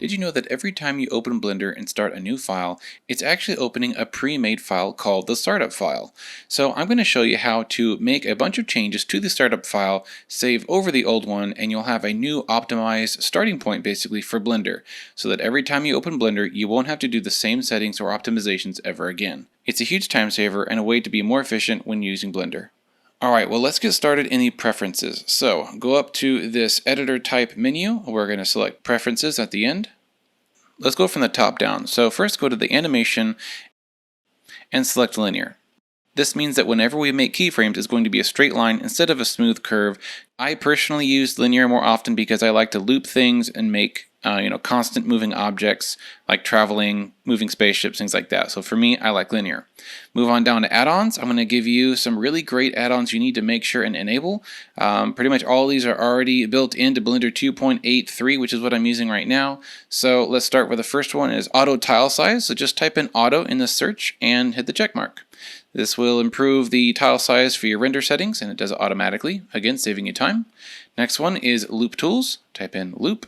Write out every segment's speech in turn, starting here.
Did you know that every time you open Blender and start a new file, it's actually opening a pre-made file called the startup file? So I'm going to show you how to make a bunch of changes to the startup file, save over the old one, and you'll have a new optimized starting point basically for Blender, so that every time you open Blender, you won't have to do the same settings or optimizations ever again. It's a huge time saver and a way to be more efficient when using Blender. Alright, well let's get started in the preferences. So go up to this editor type menu. We're going to select preferences at the end. Let's go from the top down. So first go to the animation and select linear. This means that whenever we make keyframes, it's going to be a straight line instead of a smooth curve. I personally use linear more often because I like to loop things and make constant moving objects like traveling, moving spaceships, things like that. So for me, I like linear. Move on down to add-ons. I'm going to give you some really great add-ons you need to make sure and enable. Pretty much all these are already built into Blender 2.83, which is what I'm using right now. So let's start with the first one is auto tile size. So just type in auto in the search and hit the check mark. This will improve the tile size for your render settings, and it does it automatically, again saving you time. Next one is loop tools. Type in loop.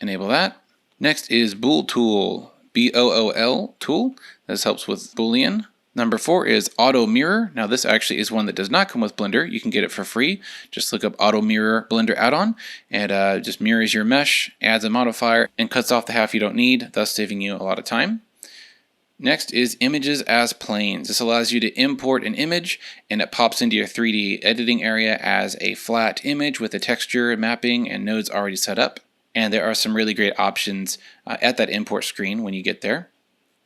Enable that. Next is bool tool, B-O-O-L tool. This helps with Boolean. Number 4 is auto mirror. Now this actually is one that does not come with Blender. You can get it for free. Just look up auto mirror Blender add-on, and just mirrors your mesh, adds a modifier, and cuts off the half you don't need, thus saving you a lot of time. Next is images as planes. This allows you to import an image and it pops into your 3D editing area as a flat image with a texture, mapping, and nodes already set up. And there are some really great options at that import screen when you get there.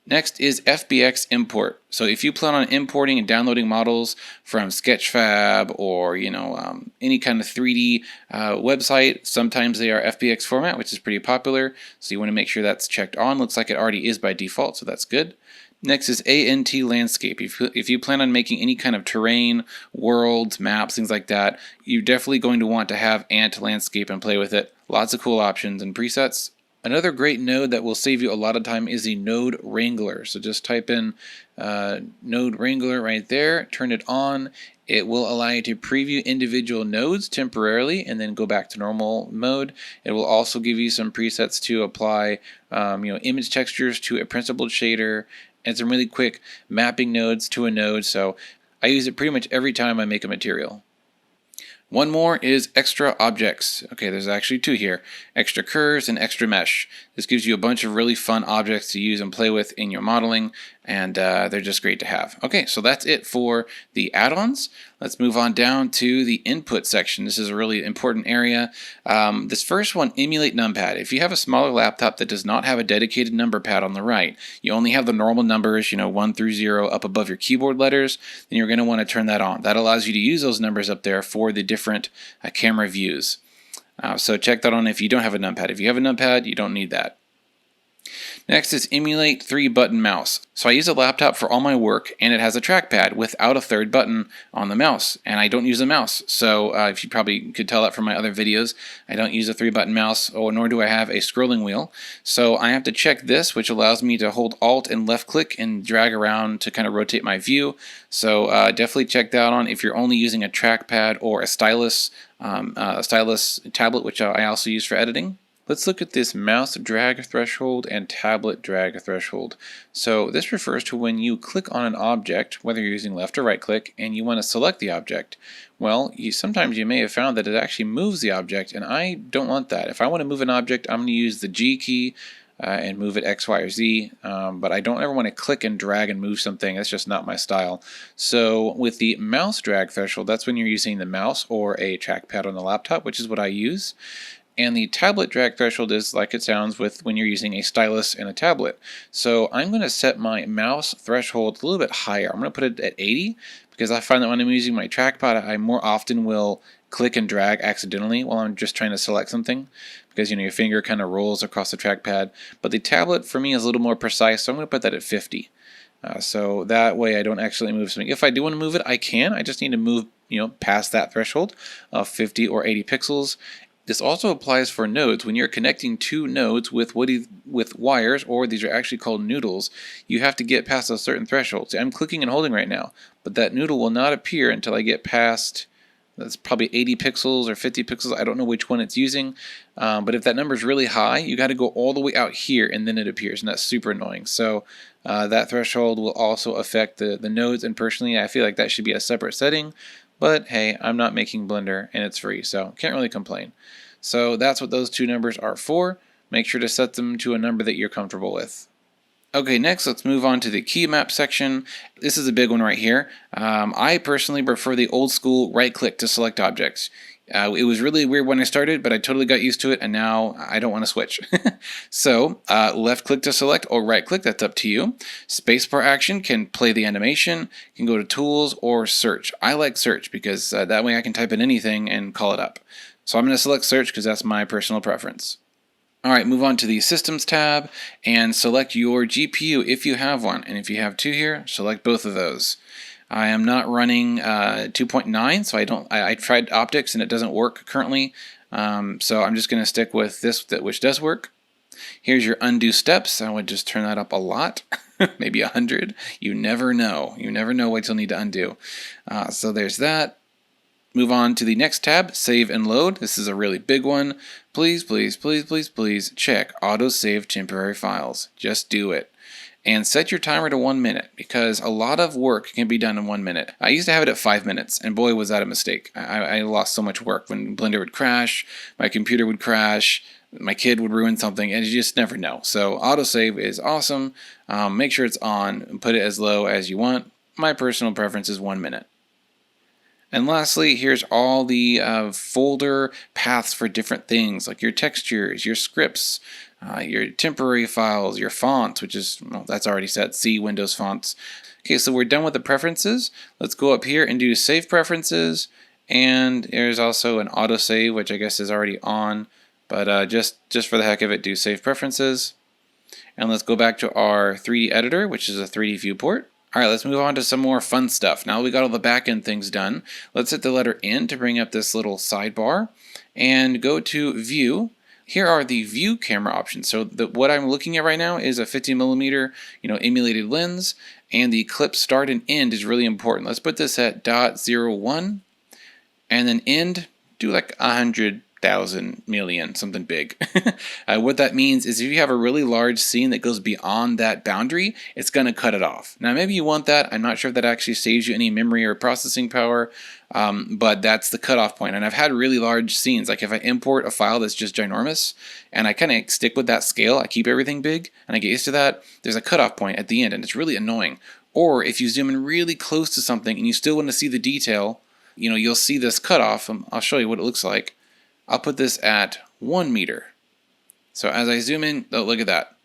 Next is FBX import. So if you plan on importing and downloading models from Sketchfab or any kind of 3D website, sometimes they are FBX format, which is pretty popular. So you want to make sure that's checked on. Looks like it already is by default, so that's good. Next is ANT landscape. If you plan on making any kind of terrain, worlds, maps, things like that, you're definitely going to want to have ANT landscape and play with it. Lots of cool options and presets. Another great node that will save you a lot of time is the Node Wrangler. So just type in Node Wrangler right there, turn it on. It will allow you to preview individual nodes temporarily and then go back to normal mode. It will also give you some presets to apply image textures to a principled shader and some really quick mapping nodes to a node. So I use it pretty much every time I make a material. One more is extra objects. Okay, there's actually two here. Extra curves and extra mesh. This gives you a bunch of really fun objects to use and play with in your modeling, and they're just great to have. Okay, so that's it for the add-ons. Let's move on down to the input section. This is a really important area. This first one, emulate numpad. If you have a smaller laptop that does not have a dedicated number pad on the right, you only have the normal numbers, 1 through 0 up above your keyboard letters, then you're going to want to turn that on. That allows you to use those numbers up there for the different camera views. So check that on if you don't have a numpad. If you have a numpad, you don't need that. Next is emulate 3-button mouse. So I use a laptop for all my work and it has a trackpad without a third button on the mouse, and I don't use a mouse. So if you probably could tell that from my other videos, I don't use a 3-button mouse, nor do I have a scrolling wheel. So I have to check this, which allows me to hold Alt and left click and drag around to kind of rotate my view. So definitely check that on if you're only using a trackpad or a stylus tablet, which I also use for editing. Let's look at this mouse drag threshold and tablet drag threshold. So this refers to when you click on an object, whether you're using left or right click, and you want to select the object. Well, sometimes you may have found that it actually moves the object, and I don't want that. If I want to move an object, I'm going to use the G key and move it X, Y, or Z, but I don't ever want to click and drag and move something. That's just not my style. So with the mouse drag threshold, that's when you're using the mouse or a trackpad on the laptop, which is what I use. And the tablet drag threshold is like it sounds with when you're using a stylus and a tablet. So I'm going to set my mouse threshold a little bit higher. I'm going to put it at 80 because I find that when I'm using my trackpad, I more often will click and drag accidentally while I'm just trying to select something, because your finger kind of rolls across the trackpad. But the tablet for me is a little more precise, so I'm going to put that at 50. So that way I don't actually move something. If I do want to move it, I can. I just need to move past that threshold of 50 or 80 pixels. This also applies for nodes. When you're connecting two nodes with wires, or these are actually called noodles, you have to get past a certain threshold. See, I'm clicking and holding right now, but that noodle will not appear until I get past That's probably 80 pixels or 50 pixels. I don't know which one it's using. But if that number is really high, you got to go all the way out here and then it appears, and that's super annoying. So that threshold will also affect the nodes, and personally I feel like that should be a separate setting. But hey, I'm not making Blender and it's free, so can't really complain. So that's what those two numbers are for. Make sure to set them to a number that you're comfortable with. Okay, next let's move on to the key map section. This is a big one right here. I personally prefer the old school right click to select objects. It was really weird when I started, but I totally got used to it, and now I don't want to switch. So left click to select or right click, that's up to you. Spacebar action can play the animation, you can go to tools or search. I like search because that way I can type in anything and call it up. So I'm going to select search because that's my personal preference. Alright, move on to the Systems tab and select your GPU if you have one. And if you have two here, select both of those. I am not running 2.9, so I tried optics and it doesn't work currently. So I'm just going to stick with this, which does work. Here's your undo steps. I would just turn that up a lot, maybe 100. You never know. You never know what you'll need to undo. So there's that. Move on to the next tab, save and load. This is a really big one. Please, please, please, please, please check auto save temporary files. Just do it. And set your timer to 1 minute because a lot of work can be done in 1 minute. I used to have it at 5 minutes, and boy was that a mistake. I lost so much work. When Blender would crash, my computer would crash, my kid would ruin something, and you just never know. So autosave is awesome. Make sure it's on and put it as low as you want. My personal preference is 1 minute. And lastly, here's all the folder paths for different things like your textures, your scripts, your temporary files, your fonts, which is, well, that's already set, C, Windows fonts. Okay, so we're done with the preferences. Let's go up here and do save preferences. And there's also an autosave, which I guess is already on. But just for the heck of it, do save preferences. And let's go back to our 3D editor, which is a 3D viewport. Alright, let's move on to some more fun stuff. Now we got all the back-end things done. Let's hit the letter N to bring up this little sidebar and go to View. Here are the view camera options. So what I'm looking at right now is a 50mm, emulated lens, and the clip start and end is really important. Let's put this at .01 and then end, do like 100,000 million, something big. What that means is if you have a really large scene that goes beyond that boundary, it's going to cut it off. Now maybe you want that. I'm not sure if that actually saves you any memory or processing power, but that's the cutoff point. And I've had really large scenes, like if I import a file that's just ginormous and I kind of stick with that scale, I keep everything big and I get used to that, there's a cutoff point at the end and it's really annoying. Or if you zoom in really close to something and you still want to see the detail, you'll see this cutoff. I'll show you what it looks like. I'll put this at 1 meter. So as I zoom in, oh, look at that.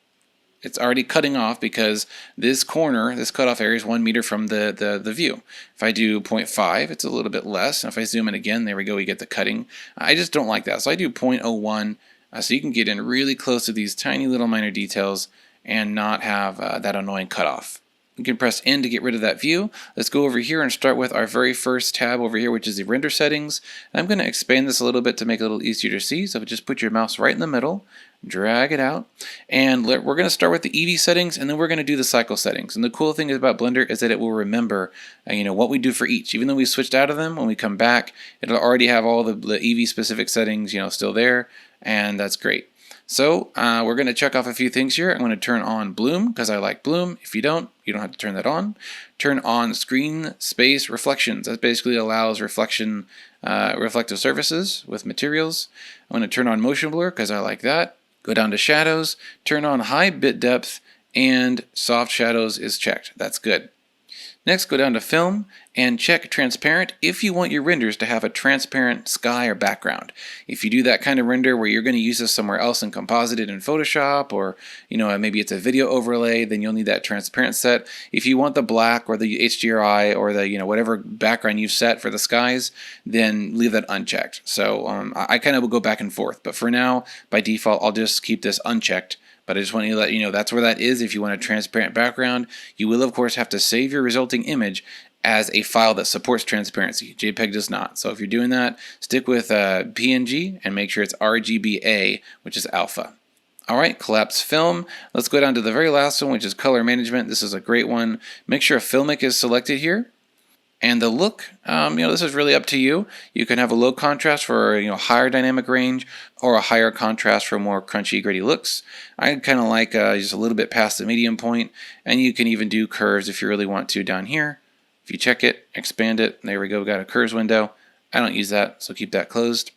It's already cutting off because this corner, this cutoff area is 1 meter from the view. If I do 0.5, it's a little bit less. And if I zoom in again, there we go, we get the cutting. I just don't like that. So I do 0.01 so you can get in really close to these tiny little minor details and not have that annoying cutoff. You can press N to get rid of that view. Let's go over here and start with our very first tab over here, which is the render settings. And I'm going to expand this a little bit to make it a little easier to see. So just put your mouse right in the middle, drag it out, and we're going to start with the EV settings, and then we're going to do the cycle settings. And the cool thing about Blender is that it will remember what we do for each. Even though we switched out of them, when we come back, it'll already have all the EV specific settings still there, and that's great. So we're going to check off a few things here. I'm going to turn on bloom because I like bloom. If you don't have to turn that on. Turn on screen space reflections. That basically allows reflective surfaces with materials. I'm going to turn on motion blur because I like that. Go down to shadows, turn on high bit depth, and soft shadows is checked. That's good. Next, go down to film and check transparent if you want your renders to have a transparent sky or background. If you do that kind of render where you're going to use this somewhere else and composite it in Photoshop, or maybe it's a video overlay, then you'll need that transparent set. If you want the black or the HDRI or the whatever background you've set for the skies, then leave that unchecked. So I kind of will go back and forth, but for now, by default, I'll just keep this unchecked. But I just want to let you know that's where that is. If you want a transparent background, you will of course have to save your resulting image as a file that supports transparency. JPEG does not. So if you're doing that, stick with PNG and make sure it's RGBA, which is alpha. Alright, collapse film. Let's go down to the very last one, which is color management. This is a great one. Make sure Filmic is selected here. And the look, this is really up to you. You can have a low contrast for higher dynamic range, or a higher contrast for more crunchy, gritty looks. I kind of like just a little bit past the medium point, and you can even do curves if you really want to down here. If you check it, expand it, there we go, got a curves window. I don't use that, so keep that closed.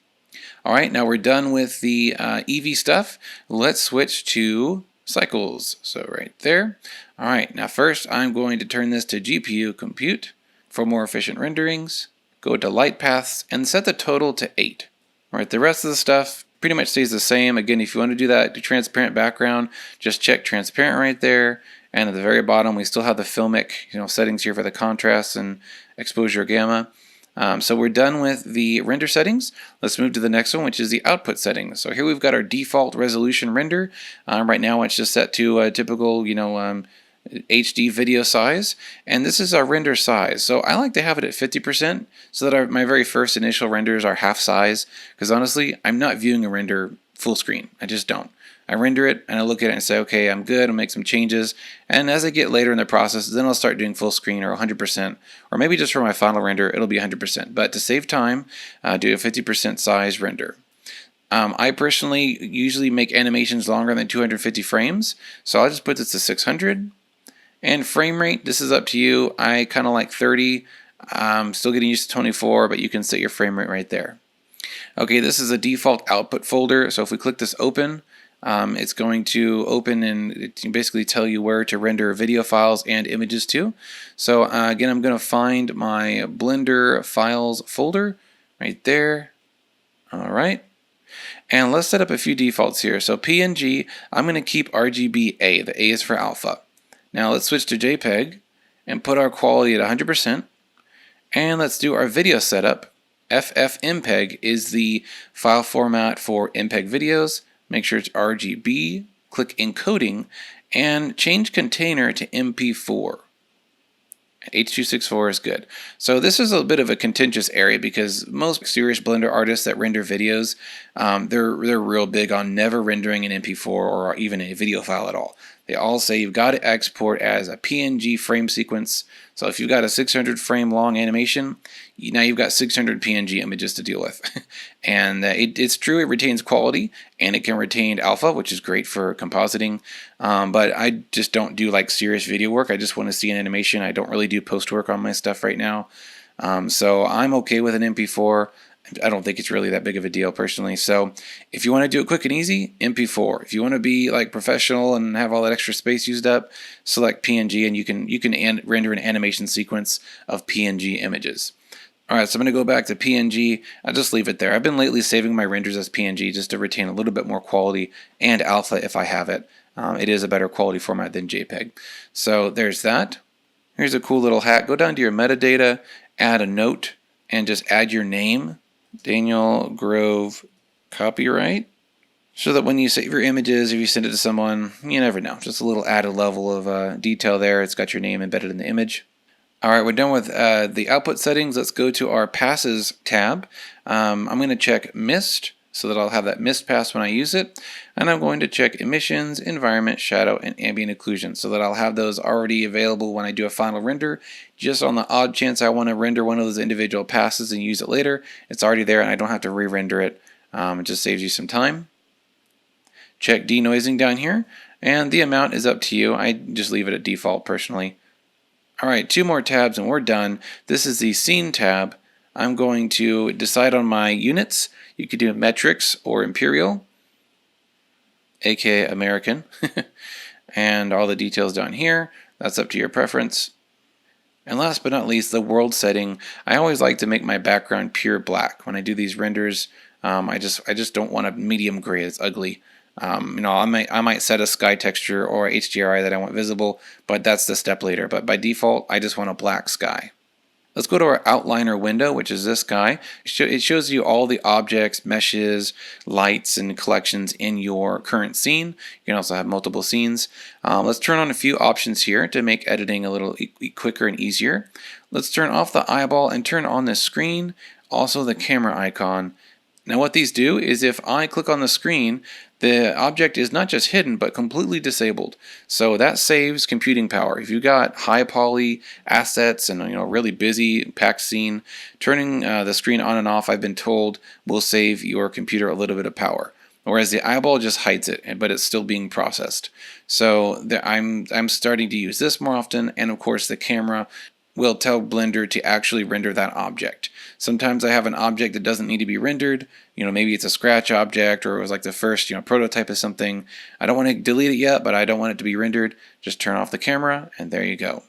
All right, now we're done with the EV stuff. Let's switch to cycles. So right there. All right, now first I'm going to turn this to GPU compute. For more efficient renderings, go to light paths and set the total to 8. All right, the rest of the stuff pretty much stays the same. Again, if you want to do that, do transparent background, just check transparent right there. And at the very bottom, we still have the filmic settings here for the contrast and exposure gamma. So we're done with the render settings. Let's move to the next one, which is the output settings. So here we've got our default resolution render. Right now it's just set to a typical, HD video size, and this is our render size. So I like to have it at 50% so that my very first initial renders are half size, because honestly, I'm not viewing a render full screen. I just don't. I render it and I look at it and say, okay, I'm good, I'll make some changes, and as I get later in the process, then I'll start doing full screen or 100%, or maybe just for my final render, it'll be 100%. But to save time, do a 50% size render. I personally usually make animations longer than 250 frames, so I'll just put this to 600. And frame rate, this is up to you. I kind of like 30. I'm still getting used to 24, but you can set your frame rate right there. Okay, this is a default output folder. So if we click this open, it's going to open and basically tell you where to render video files and images to. So again, I'm going to find my Blender files folder right there. All right. And let's set up a few defaults here. So PNG, I'm going to keep RGBA. The A is for alpha. Now let's switch to JPEG and put our quality at 100%. And let's do our video setup. FFmpeg is the file format for MPEG videos. Make sure it's RGB. Click encoding and change container to MP4. H.264 is good. So this is a bit of a contentious area because most serious Blender artists that render videos, they're real big on never rendering an MP4 or even a video file at all. They all say you've got to export as a PNG frame sequence. So if you've got a 600 frame long animation, now you've got 600 PNG images to deal with. And it's true, it retains quality and it can retain alpha, which is great for compositing. But I just don't do like serious video work. I just want to see an animation. I don't really do post work on my stuff right now. So I'm okay with an MP4. I don't think it's really that big of a deal personally. So if you want to do it quick and easy, MP4. If you want to be like professional and have all that extra space used up, select PNG, and you can render an animation sequence of PNG images. All right, so I'm going to go back to PNG. I'll just leave it there. I've been lately saving my renders as PNG just to retain a little bit more quality and alpha if I have it. It is a better quality format than JPEG. So there's that. Here's a cool little hack. Go down to your metadata, add a note, and just add your name. Daniel Grove copyright, so that when you save your images, if you send it to someone, you never know. Just a little added level of detail there. It's got your name embedded in the image. All right, we're done with the output settings. Let's go to our passes tab. I'm going to check mist so that I'll have that mist pass when I use it. And I'm going to check emissions, environment, shadow, and ambient occlusion so that I'll have those already available when I do a final render. Just on the odd chance I want to render one of those individual passes and use it later, it's already there and I don't have to re-render it. It just saves you some time. Check denoising down here, and the amount is up to you. I just leave it at default personally. All right, 2 more tabs and we're done. This is the scene tab. I'm going to decide on my units. You could do metrics or imperial, aka American, and all the details down here. That's up to your preference. And last but not least, the world setting. I always like to make my background pure black when I do these renders. I just don't want a medium gray. It's ugly. I might set a sky texture or HDRI that I want visible, but that's the step later. But by default, I just want a black sky. Let's go to our outliner window, which is this guy. It shows you all the objects, meshes, lights, and collections in your current scene. You can also have multiple scenes. Let's turn on a few options here to make editing a little quicker and easier. Let's turn off the eyeball and turn on the screen, also the camera icon. Now what these do is if I click on the screen, the object is not just hidden but completely disabled. So that saves computing power. If you've got high poly assets and really busy packed scene, turning the screen on and off, I've been told, will save your computer a little bit of power. Whereas the eyeball just hides it, but it's still being processed. So I'm starting to use this more often, and of course the camera will tell Blender to actually render that object. Sometimes I have an object that doesn't need to be rendered. Maybe it's a scratch object, or it was like the first prototype of something. I don't want to delete it yet, but I don't want it to be rendered. Just turn off the camera, and there you go.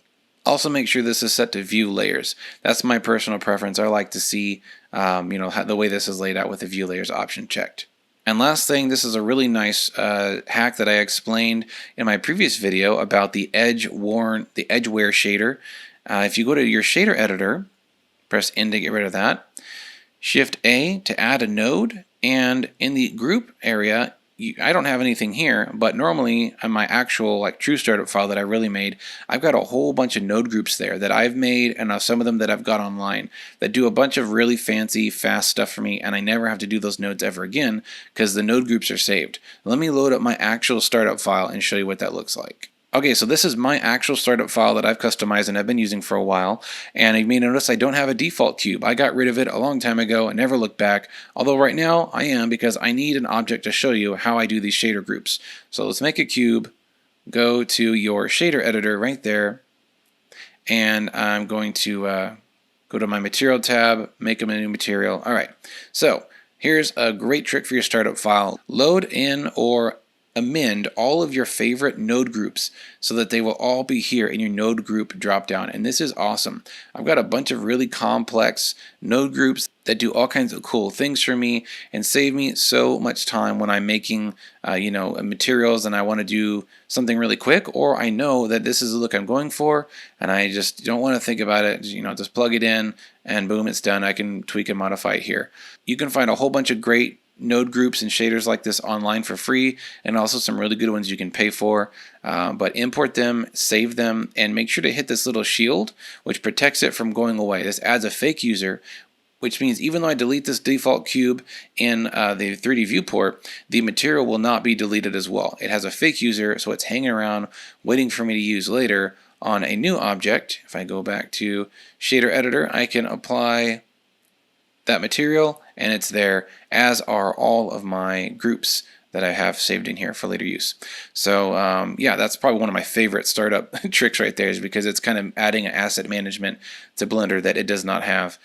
Also make sure this is set to view layers. That's my personal preference. I like to see the way this is laid out with the view layers option checked. And last thing, this is a really nice hack that I explained in my previous video about the Edgeware shader. If you go to your shader editor, press N to get rid of that, Shift A to add a node, and in the group area, I don't have anything here, but normally on my actual true startup file that I really made, I've got a whole bunch of node groups there that I've made, and some of them that I've got online that do a bunch of really fancy, fast stuff for me, and I never have to do those nodes ever again because the node groups are saved. Let me load up my actual startup file and show you what that looks like. Okay, so this is my actual startup file that I've customized and I've been using for a while, and you may notice I don't have a default cube. I got rid of it a long time ago and never looked back, although right now I am, because I need an object to show you how I do these shader groups. So let's make a cube, go to your shader editor right there, and I'm going to go to my material tab, make a new material. Alright, so here's a great trick for your startup file. Load in or amend all of your favorite node groups so that they will all be here in your node group dropdown, and this is awesome. I've got a bunch of really complex node groups that do all kinds of cool things for me and save me so much time when I'm making materials and I want to do something really quick, or I know that this is the look I'm going for and I just don't want to think about it. Just plug it in and boom, it's done. I can tweak and modify it here. You can find a whole bunch of great node groups and shaders like this online for free, and also some really good ones you can pay for, but import them, save them, and make sure to hit this little shield which protects it from going away. This adds a fake user, which means even though I delete this default cube in the 3D viewport, the material will not be deleted as well. It has a fake user, so it's hanging around waiting for me to use later on a new object. If I go back to shader editor, I can apply that material and it's there, as are all of my groups that I have saved in here for later use. So yeah, that's probably one of my favorite startup tricks right there, is because it's kind of adding an asset management to Blender that it does not have.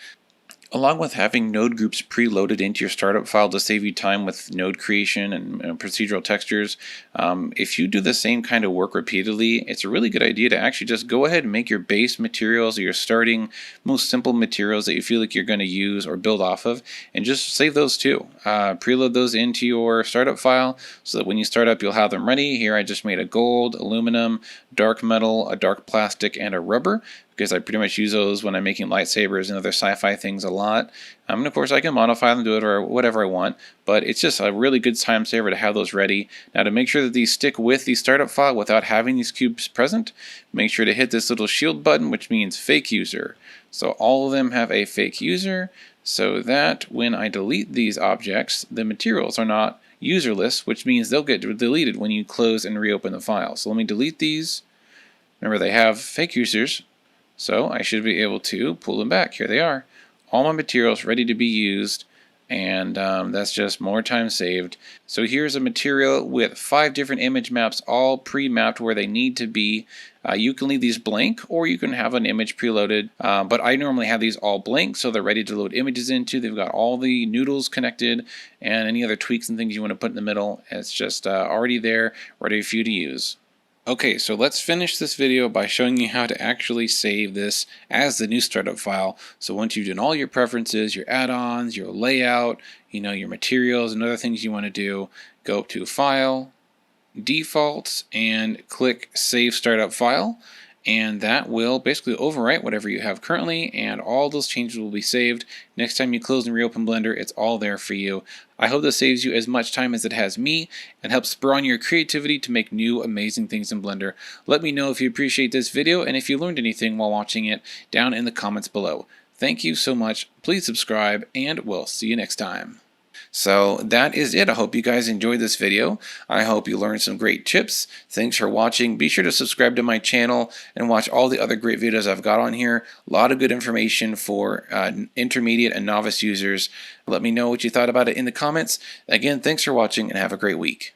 Along with having node groups preloaded into your startup file to save you time with node creation and procedural textures, if you do the same kind of work repeatedly, it's a really good idea to actually just go ahead and make your base materials or your starting most simple materials that you feel like you're going to use or build off of, and just save those too. Preload those into your startup file so that when you start up you'll have them ready. Here I just made a gold, aluminum, dark metal, a dark plastic, and a rubber, because I pretty much use those when I'm making lightsabers and other sci-fi things a lot. And of course I can modify them, do it or whatever I want, but it's just a really good time saver to have those ready. Now, to make sure that these stick with the startup file without having these cubes present, make sure to hit this little shield button, which means fake user. So all of them have a fake user, so that when I delete these objects, the materials are not userless, which means they'll get deleted when you close and reopen the file. So let me delete these. Remember, they have fake users, so I should be able to pull them back. Here they are. All my materials ready to be used, and that's just more time saved. So here's a material with 5 different image maps, all pre-mapped where they need to be. You can leave these blank, or you can have an image preloaded, but I normally have these all blank so they're ready to load images into. They've got all the noodles connected and any other tweaks and things you want to put in the middle. It's just already there, ready for you to use. Okay, so let's finish this video by showing you how to actually save this as the new startup file. So once you've done all your preferences, your add-ons, your layout, your materials and other things you want to do, go up to File, Defaults, and click Save Startup File. And that will basically overwrite whatever you have currently, and all those changes will be saved. Next time you close and reopen Blender, it's all there for you. I hope this saves you as much time as it has me and helps spur on your creativity to make new amazing things in Blender. Let me know if you appreciate this video and if you learned anything while watching it down in the comments below. Thank you so much. Please subscribe, and we'll see you next time. So that is it. I hope you guys enjoyed this video. I hope you learned some great tips. Thanks for watching. Be sure to subscribe to my channel and watch all the other great videos I've got on here. A lot of good information for intermediate and novice users. Let me know what you thought about it in the comments. Again, thanks for watching and have a great week.